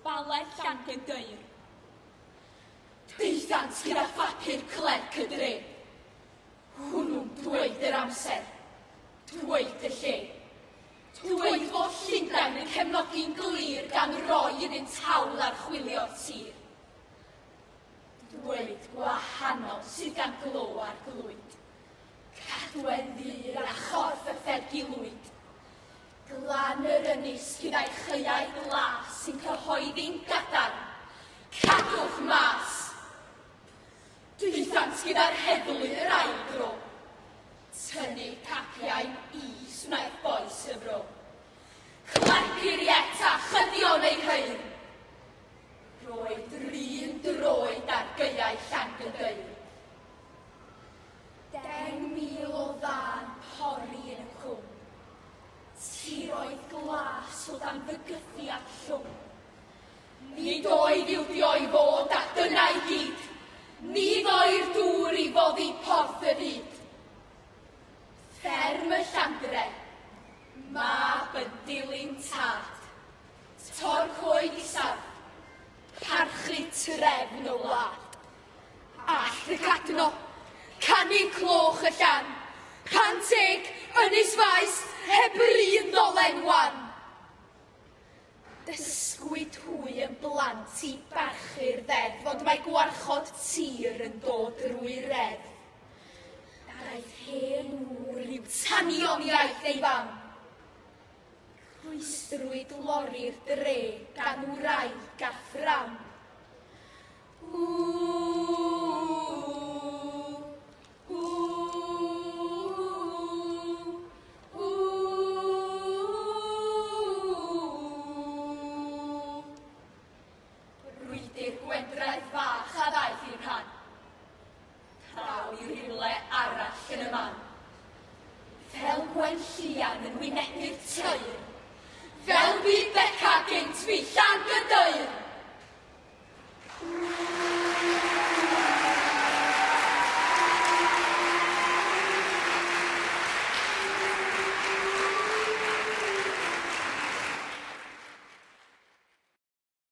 Baled Llangydeir. Deithant gyda phapur clerc y dre. Hwnnw'n dweud yr amser, dweud y lle. Dweud fod Llundain yn cefnogi'n glir gan roi iddynt hawl ar chwilio'r tir. Dweud gwahanol sydd gan glo ar glwyd. Cadwen ddur a chorff y ffergi lwyd. Glan yr ynys gyda'i chyiau glas sy'n cyhoeddi'n gadarn. Cadwch mas! Deithant gyda'r heddlu yr ail gro. Tynnu capiau'n is wnaeth boes y fro. Clercu'r ieta chyddion ei hyr. Roedd rhin droed ar geiau Llangydeir. 10,000 o ddan pori yn y cwm. Tiroedd glas o dan fygythu a llwm. Nid oedd i'w dioi fod a dyna i gyd. Nid o'i'r dŵr i foddi porth y hyd. Fferm y Llandre, mab yn dilyn tad. Tor coed isaf, parchu trefn o wlad. All y cadno, canu cloch y llan. Panteg, ynys faes, heb un ddolen wan. Dysgwyd hwy yn blant i barchu'r ddeddf, ond mae gwarchod tir yn dod drwy reddf. Daeth hen ŵr i'w tanion iaith ei fam. Rwystrwyd lori'r dre gan wraig a ffram. Rwydi'r gwendraeth fach a ddaeth i'r rhan. Traw i rhywle arall yn y man. Fel Gwen Llian yn wynebu'r teir. Fel byd Beca gen